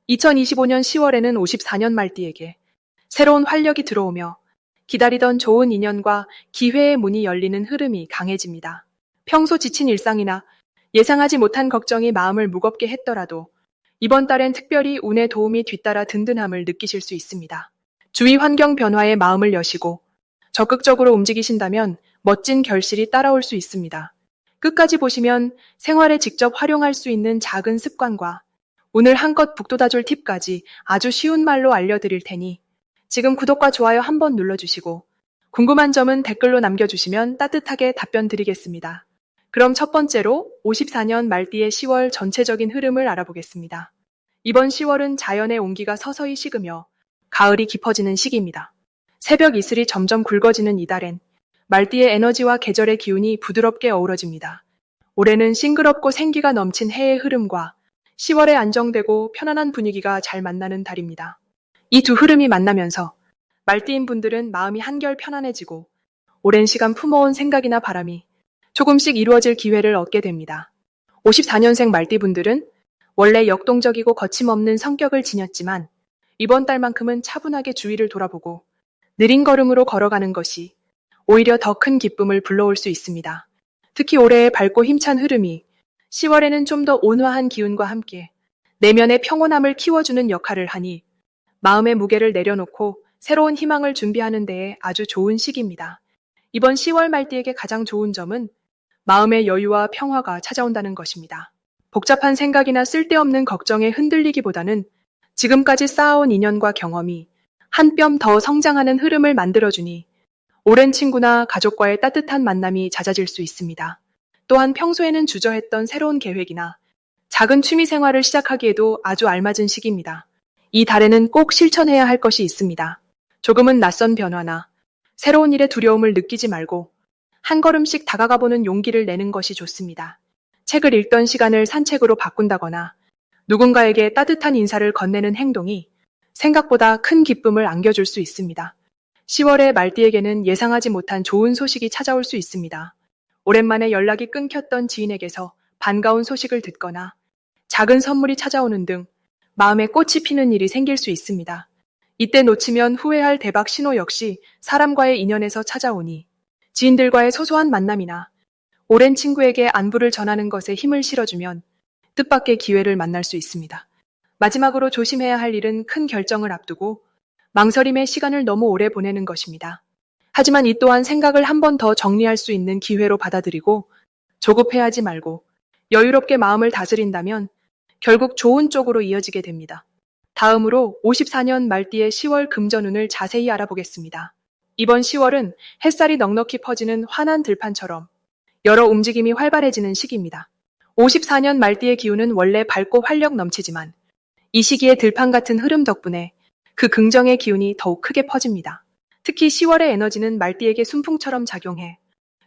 2025년 10월에는 54년 말띠에게 새로운 활력이 들어오며 기다리던 좋은 인연과 기회의 문이 열리는 흐름이 강해집니다. 평소 지친 일상이나 예상하지 못한 걱정이 마음을 무겁게 했더라도 이번 달엔 특별히 운의 도움이 뒤따라 든든함을 느끼실 수 있습니다. 주위 환경 변화에 마음을 여시고 적극적으로 움직이신다면 멋진 결실이 따라올 수 있습니다. 끝까지 보시면 생활에 직접 활용할 수 있는 작은 습관과 오늘 한껏 북돋아줄 팁까지 아주 쉬운 말로 알려드릴 테니 지금 구독과 좋아요 한번 눌러주시고 궁금한 점은 댓글로 남겨주시면 따뜻하게 답변 드리겠습니다. 그럼 첫 번째로 54년 말띠의 10월 전체적인 흐름을 알아보겠습니다. 이번 10월은 자연의 온기가 서서히 식으며 가을이 깊어지는 시기입니다. 새벽 이슬이 점점 굵어지는 이달엔 말띠의 에너지와 계절의 기운이 부드럽게 어우러집니다. 올해는 싱그럽고 생기가 넘친 해의 흐름과 10월의 안정되고 편안한 분위기가 잘 만나는 달입니다. 이 두 흐름이 만나면서 말띠인 분들은 마음이 한결 편안해지고 오랜 시간 품어온 생각이나 바람이 조금씩 이루어질 기회를 얻게 됩니다. 54년생 말띠 분들은 원래 역동적이고 거침없는 성격을 지녔지만 이번 달만큼은 차분하게 주위를 돌아보고 느린 걸음으로 걸어가는 것이 오히려 더 큰 기쁨을 불러올 수 있습니다. 특히 올해의 밝고 힘찬 흐름이 10월에는 좀 더 온화한 기운과 함께 내면의 평온함을 키워주는 역할을 하니 마음의 무게를 내려놓고 새로운 희망을 준비하는 데에 아주 좋은 시기입니다. 이번 10월 말띠에게 가장 좋은 점은 마음의 여유와 평화가 찾아온다는 것입니다. 복잡한 생각이나 쓸데없는 걱정에 흔들리기보다는 지금까지 쌓아온 인연과 경험이 한 뼘 더 성장하는 흐름을 만들어주니 오랜 친구나 가족과의 따뜻한 만남이 잦아질 수 있습니다. 또한 평소에는 주저했던 새로운 계획이나 작은 취미 생활을 시작하기에도 아주 알맞은 시기입니다. 이 달에는 꼭 실천해야 할 것이 있습니다. 조금은 낯선 변화나 새로운 일에 두려움을 느끼지 말고 한 걸음씩 다가가보는 용기를 내는 것이 좋습니다. 책을 읽던 시간을 산책으로 바꾼다거나 누군가에게 따뜻한 인사를 건네는 행동이 생각보다 큰 기쁨을 안겨줄 수 있습니다. 10월에 말띠에게는 예상하지 못한 좋은 소식이 찾아올 수 있습니다. 오랜만에 연락이 끊겼던 지인에게서 반가운 소식을 듣거나 작은 선물이 찾아오는 등 마음에 꽃이 피는 일이 생길 수 있습니다. 이때 놓치면 후회할 대박 신호 역시 사람과의 인연에서 찾아오니 지인들과의 소소한 만남이나 오랜 친구에게 안부를 전하는 것에 힘을 실어주면 뜻밖의 기회를 만날 수 있습니다. 마지막으로 조심해야 할 일은 큰 결정을 앞두고 망설임의 시간을 너무 오래 보내는 것입니다. 하지만 이 또한 생각을 한 번 더 정리할 수 있는 기회로 받아들이고 조급해하지 말고 여유롭게 마음을 다스린다면 결국 좋은 쪽으로 이어지게 됩니다. 다음으로 54년 말띠의 10월 금전운을 자세히 알아보겠습니다. 이번 10월은 햇살이 넉넉히 퍼지는 환한 들판처럼 여러 움직임이 활발해지는 시기입니다. 54년 말띠의 기운은 원래 밝고 활력 넘치지만 이 시기에 들판 같은 흐름 덕분에 그 긍정의 기운이 더욱 크게 퍼집니다. 특히 10월의 에너지는 말띠에게 순풍처럼 작용해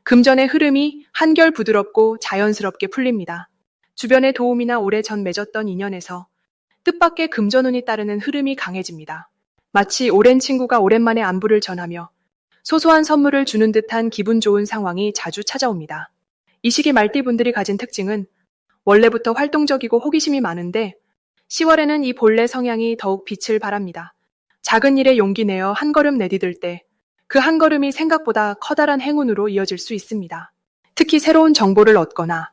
금전의 흐름이 한결 부드럽고 자연스럽게 풀립니다. 주변의 도움이나 오래전 맺었던 인연에서 뜻밖의 금전운이 따르는 흐름이 강해집니다. 마치 오랜 친구가 오랜만에 안부를 전하며 소소한 선물을 주는 듯한 기분 좋은 상황이 자주 찾아옵니다. 이 시기 말띠분들이 가진 특징은 원래부터 활동적이고 호기심이 많은데 10월에는 이 본래 성향이 더욱 빛을 발합니다. 작은 일에 용기 내어 한 걸음 내디딜 때 그 한 걸음이 생각보다 커다란 행운으로 이어질 수 있습니다. 특히 새로운 정보를 얻거나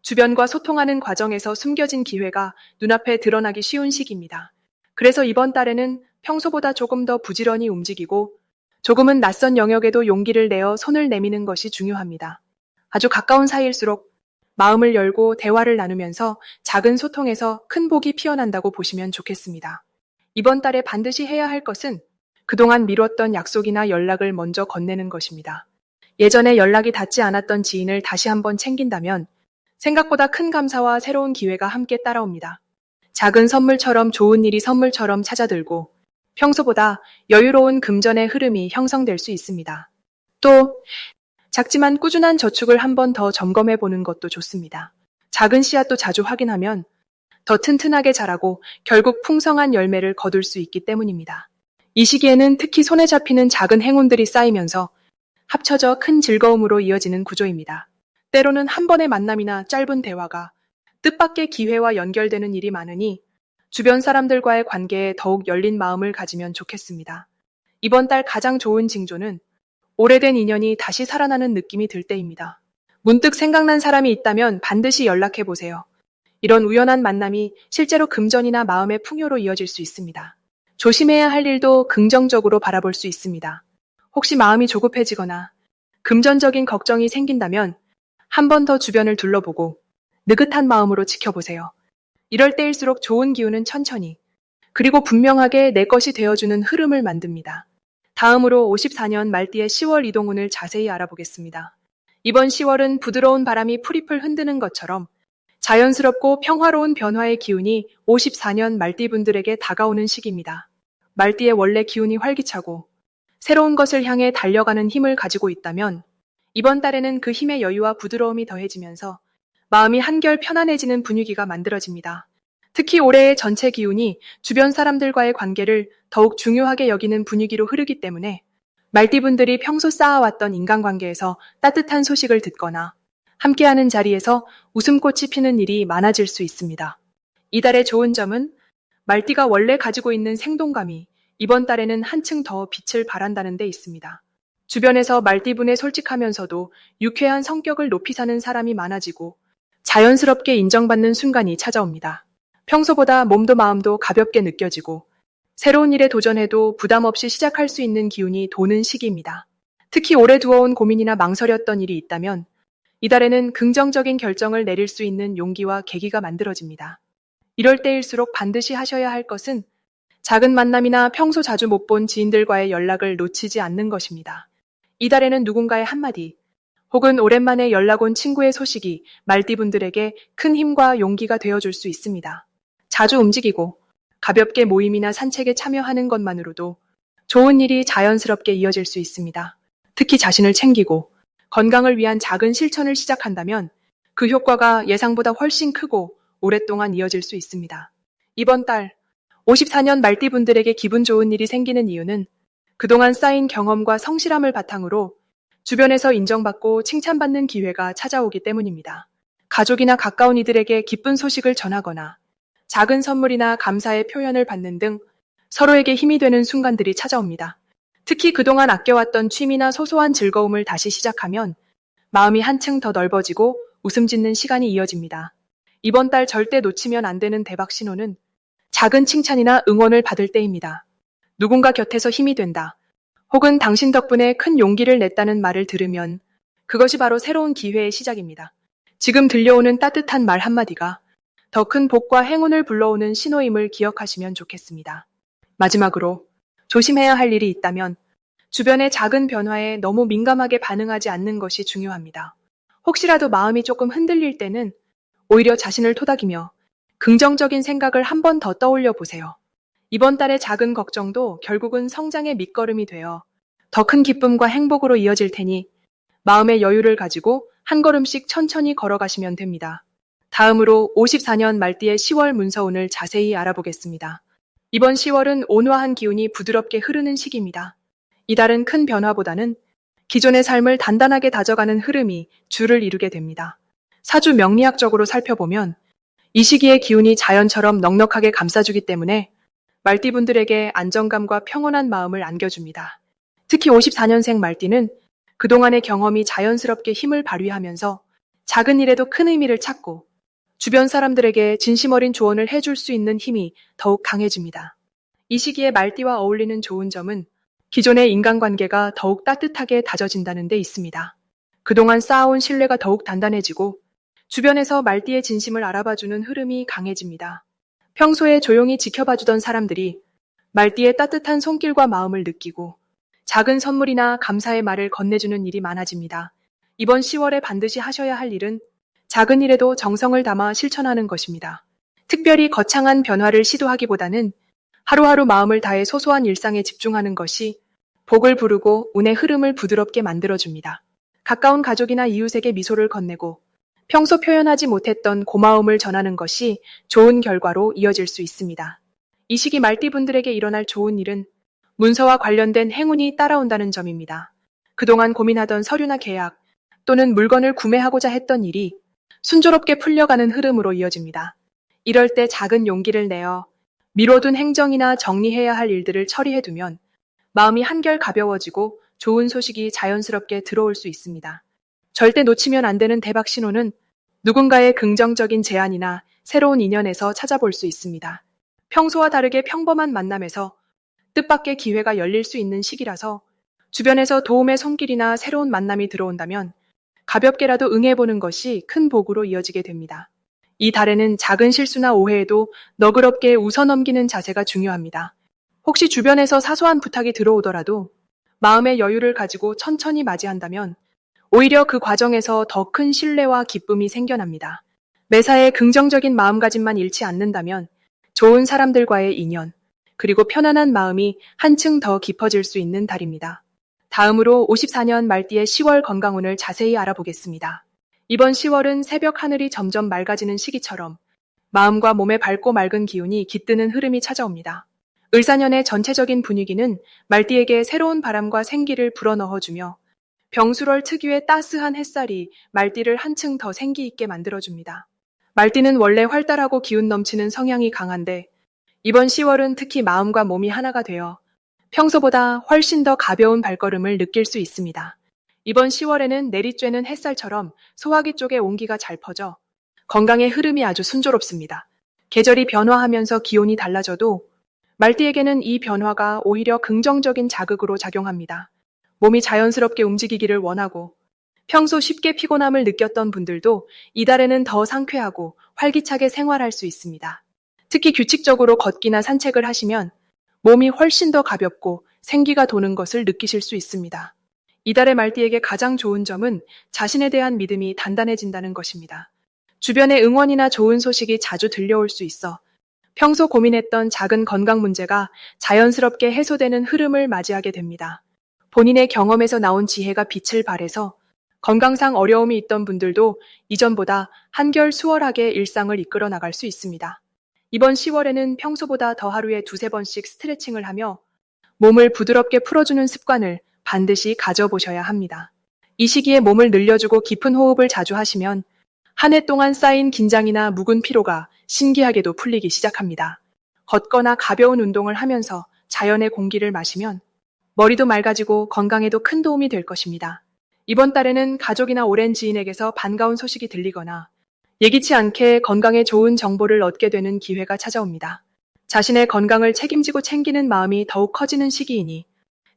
주변과 소통하는 과정에서 숨겨진 기회가 눈앞에 드러나기 쉬운 시기입니다. 그래서 이번 달에는 평소보다 조금 더 부지런히 움직이고 조금은 낯선 영역에도 용기를 내어 손을 내미는 것이 중요합니다. 아주 가까운 사이일수록 마음을 열고 대화를 나누면서 작은 소통에서 큰 복이 피어난다고 보시면 좋겠습니다. 이번 달에 반드시 해야 할 것은 그동안 미뤘던 약속이나 연락을 먼저 건네는 것입니다. 예전에 연락이 닿지 않았던 지인을 다시 한번 챙긴다면 생각보다 큰 감사와 새로운 기회가 함께 따라옵니다. 작은 선물처럼 좋은 일이 선물처럼 찾아들고 평소보다 여유로운 금전의 흐름이 형성될 수 있습니다. 또 작지만 꾸준한 저축을 한 번 더 점검해 보는 것도 좋습니다. 작은 씨앗도 자주 확인하면 더 튼튼하게 자라고 결국 풍성한 열매를 거둘 수 있기 때문입니다. 이 시기에는 특히 손에 잡히는 작은 행운들이 쌓이면서 합쳐져 큰 즐거움으로 이어지는 구조입니다. 때로는 한 번의 만남이나 짧은 대화가 뜻밖의 기회와 연결되는 일이 많으니 주변 사람들과의 관계에 더욱 열린 마음을 가지면 좋겠습니다. 이번 달 가장 좋은 징조는 오래된 인연이 다시 살아나는 느낌이 들 때입니다. 문득 생각난 사람이 있다면 반드시 연락해 보세요. 이런 우연한 만남이 실제로 금전이나 마음의 풍요로 이어질 수 있습니다. 조심해야 할 일도 긍정적으로 바라볼 수 있습니다. 혹시 마음이 조급해지거나 금전적인 걱정이 생긴다면 한 번 더 주변을 둘러보고 느긋한 마음으로 지켜보세요. 이럴 때일수록 좋은 기운은 천천히, 그리고 분명하게 내 것이 되어주는 흐름을 만듭니다. 다음으로 54년 말띠의 10월 이동운을 자세히 알아보겠습니다. 이번 10월은 부드러운 바람이 풀잎을 흔드는 것처럼 자연스럽고 평화로운 변화의 기운이 54년 말띠분들에게 다가오는 시기입니다. 말띠의 원래 기운이 활기차고 새로운 것을 향해 달려가는 힘을 가지고 있다면 이번 달에는 그 힘의 여유와 부드러움이 더해지면서 마음이 한결 편안해지는 분위기가 만들어집니다. 특히 올해의 전체 기운이 주변 사람들과의 관계를 더욱 중요하게 여기는 분위기로 흐르기 때문에 말띠분들이 평소 쌓아왔던 인간관계에서 따뜻한 소식을 듣거나 함께하는 자리에서 웃음꽃이 피는 일이 많아질 수 있습니다. 이달의 좋은 점은 말띠가 원래 가지고 있는 생동감이 이번 달에는 한층 더 빛을 발한다는 데 있습니다. 주변에서 말띠분의 솔직하면서도 유쾌한 성격을 높이 사는 사람이 많아지고 자연스럽게 인정받는 순간이 찾아옵니다. 평소보다 몸도 마음도 가볍게 느껴지고 새로운 일에 도전해도 부담 없이 시작할 수 있는 기운이 도는 시기입니다. 특히 오래 두어온 고민이나 망설였던 일이 있다면 이달에는 긍정적인 결정을 내릴 수 있는 용기와 계기가 만들어집니다. 이럴 때일수록 반드시 하셔야 할 것은 작은 만남이나 평소 자주 못 본 지인들과의 연락을 놓치지 않는 것입니다. 이달에는 누군가의 한마디, 혹은 오랜만에 연락 온 친구의 소식이 말띠분들에게 큰 힘과 용기가 되어줄 수 있습니다. 자주 움직이고 가볍게 모임이나 산책에 참여하는 것만으로도 좋은 일이 자연스럽게 이어질 수 있습니다. 특히 자신을 챙기고 건강을 위한 작은 실천을 시작한다면 그 효과가 예상보다 훨씬 크고 오랫동안 이어질 수 있습니다. 이번 달 54년 말띠분들에게 기분 좋은 일이 생기는 이유는 그동안 쌓인 경험과 성실함을 바탕으로 주변에서 인정받고 칭찬받는 기회가 찾아오기 때문입니다. 가족이나 가까운 이들에게 기쁜 소식을 전하거나 작은 선물이나 감사의 표현을 받는 등 서로에게 힘이 되는 순간들이 찾아옵니다. 특히 그동안 아껴왔던 취미나 소소한 즐거움을 다시 시작하면 마음이 한층 더 넓어지고 웃음 짓는 시간이 이어집니다. 이번 달 절대 놓치면 안 되는 대박 신호는 작은 칭찬이나 응원을 받을 때입니다. 누군가 곁에서 힘이 된다, 혹은 당신 덕분에 큰 용기를 냈다는 말을 들으면 그것이 바로 새로운 기회의 시작입니다. 지금 들려오는 따뜻한 말 한마디가 더 큰 복과 행운을 불러오는 신호임을 기억하시면 좋겠습니다. 마지막으로 조심해야 할 일이 있다면 주변의 작은 변화에 너무 민감하게 반응하지 않는 것이 중요합니다. 혹시라도 마음이 조금 흔들릴 때는 오히려 자신을 토닥이며 긍정적인 생각을 한 번 더 떠올려 보세요. 이번 달의 작은 걱정도 결국은 성장의 밑거름이 되어 더 큰 기쁨과 행복으로 이어질 테니 마음의 여유를 가지고 한 걸음씩 천천히 걸어가시면 됩니다. 다음으로 54년 말띠의 10월 문서운을 자세히 알아보겠습니다. 이번 10월은 온화한 기운이 부드럽게 흐르는 시기입니다. 이달은 큰 변화보다는 기존의 삶을 단단하게 다져가는 흐름이 주를 이루게 됩니다. 사주 명리학적으로 살펴보면 이 시기의 기운이 자연처럼 넉넉하게 감싸주기 때문에 말띠분들에게 안정감과 평온한 마음을 안겨줍니다. 특히 54년생 말띠는 그동안의 경험이 자연스럽게 힘을 발휘하면서 작은 일에도 큰 의미를 찾고 주변 사람들에게 진심 어린 조언을 해줄 수 있는 힘이 더욱 강해집니다. 이 시기에 말띠와 어울리는 좋은 점은 기존의 인간관계가 더욱 따뜻하게 다져진다는 데 있습니다. 그동안 쌓아온 신뢰가 더욱 단단해지고 주변에서 말띠의 진심을 알아봐주는 흐름이 강해집니다. 평소에 조용히 지켜봐주던 사람들이 말띠의 따뜻한 손길과 마음을 느끼고 작은 선물이나 감사의 말을 건네주는 일이 많아집니다. 이번 10월에 반드시 하셔야 할 일은 작은 일에도 정성을 담아 실천하는 것입니다. 특별히 거창한 변화를 시도하기보다는 하루하루 마음을 다해 소소한 일상에 집중하는 것이 복을 부르고 운의 흐름을 부드럽게 만들어줍니다. 가까운 가족이나 이웃에게 미소를 건네고 평소 표현하지 못했던 고마움을 전하는 것이 좋은 결과로 이어질 수 있습니다. 이 시기 말띠분들에게 일어날 좋은 일은 문서와 관련된 행운이 따라온다는 점입니다. 그동안 고민하던 서류나 계약 또는 물건을 구매하고자 했던 일이 순조롭게 풀려가는 흐름으로 이어집니다. 이럴 때 작은 용기를 내어 미뤄둔 행정이나 정리해야 할 일들을 처리해두면 마음이 한결 가벼워지고 좋은 소식이 자연스럽게 들어올 수 있습니다. 절대 놓치면 안 되는 대박 신호는 누군가의 긍정적인 제안이나 새로운 인연에서 찾아볼 수 있습니다. 평소와 다르게 평범한 만남에서 뜻밖의 기회가 열릴 수 있는 시기라서 주변에서 도움의 손길이나 새로운 만남이 들어온다면 가볍게라도 응해보는 것이 큰 복으로 이어지게 됩니다. 이 달에는 작은 실수나 오해에도 너그럽게 웃어넘기는 자세가 중요합니다. 혹시 주변에서 사소한 부탁이 들어오더라도 마음의 여유를 가지고 천천히 맞이한다면 오히려 그 과정에서 더 큰 신뢰와 기쁨이 생겨납니다. 매사에 긍정적인 마음가짐만 잃지 않는다면 좋은 사람들과의 인연, 그리고 편안한 마음이 한층 더 깊어질 수 있는 달입니다. 다음으로 54년 말띠의 10월 건강운을 자세히 알아보겠습니다. 이번 10월은 새벽 하늘이 점점 맑아지는 시기처럼 마음과 몸에 밝고 맑은 기운이 깃드는 흐름이 찾아옵니다. 을사년의 전체적인 분위기는 말띠에게 새로운 바람과 생기를 불어넣어주며 병술월 특유의 따스한 햇살이 말띠를 한층 더 생기 있게 만들어줍니다. 말띠는 원래 활달하고 기운 넘치는 성향이 강한데 이번 10월은 특히 마음과 몸이 하나가 되어 평소보다 훨씬 더 가벼운 발걸음을 느낄 수 있습니다. 이번 10월에는 내리쬐는 햇살처럼 소화기 쪽에 온기가 잘 퍼져 건강의 흐름이 아주 순조롭습니다. 계절이 변화하면서 기온이 달라져도 말띠에게는 이 변화가 오히려 긍정적인 자극으로 작용합니다. 몸이 자연스럽게 움직이기를 원하고 평소 쉽게 피곤함을 느꼈던 분들도 이달에는 더 상쾌하고 활기차게 생활할 수 있습니다. 특히 규칙적으로 걷기나 산책을 하시면 몸이 훨씬 더 가볍고 생기가 도는 것을 느끼실 수 있습니다. 이달의 말띠에게 가장 좋은 점은 자신에 대한 믿음이 단단해진다는 것입니다. 주변에 응원이나 좋은 소식이 자주 들려올 수 있어 평소 고민했던 작은 건강 문제가 자연스럽게 해소되는 흐름을 맞이하게 됩니다. 본인의 경험에서 나온 지혜가 빛을 발해서 건강상 어려움이 있던 분들도 이전보다 한결 수월하게 일상을 이끌어 나갈 수 있습니다. 이번 10월에는 평소보다 더 하루에 2~3번씩 스트레칭을 하며 몸을 부드럽게 풀어주는 습관을 반드시 가져보셔야 합니다. 이 시기에 몸을 늘려주고 깊은 호흡을 자주 하시면 한 해 동안 쌓인 긴장이나 묵은 피로가 신기하게도 풀리기 시작합니다. 걷거나 가벼운 운동을 하면서 자연의 공기를 마시면 머리도 맑아지고 건강에도 큰 도움이 될 것입니다. 이번 달에는 가족이나 오랜 지인에게서 반가운 소식이 들리거나 예기치 않게 건강에 좋은 정보를 얻게 되는 기회가 찾아옵니다. 자신의 건강을 책임지고 챙기는 마음이 더욱 커지는 시기이니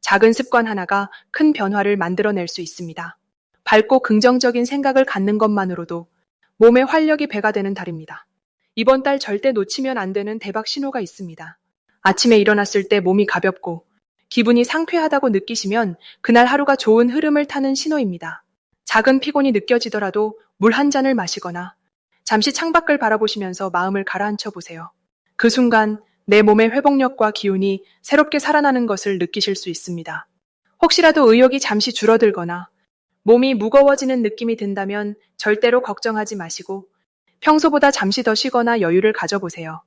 작은 습관 하나가 큰 변화를 만들어낼 수 있습니다. 밝고 긍정적인 생각을 갖는 것만으로도 몸에 활력이 배가 되는 달입니다. 이번 달 절대 놓치면 안 되는 대박 신호가 있습니다. 아침에 일어났을 때 몸이 가볍고 기분이 상쾌하다고 느끼시면 그날 하루가 좋은 흐름을 타는 신호입니다. 작은 피곤이 느껴지더라도 물 한 잔을 마시거나 잠시 창밖을 바라보시면서 마음을 가라앉혀 보세요. 그 순간 내 몸의 회복력과 기운이 새롭게 살아나는 것을 느끼실 수 있습니다. 혹시라도 의욕이 잠시 줄어들거나 몸이 무거워지는 느낌이 든다면 절대로 걱정하지 마시고 평소보다 잠시 더 쉬거나 여유를 가져보세요.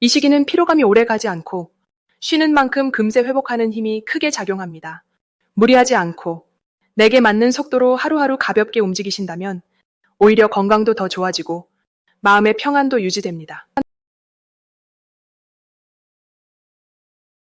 이 시기는 피로감이 오래가지 않고 쉬는 만큼 금세 회복하는 힘이 크게 작용합니다. 무리하지 않고 내게 맞는 속도로 하루하루 가볍게 움직이신다면 오히려 건강도 더 좋아지고 마음의 평안도 유지됩니다.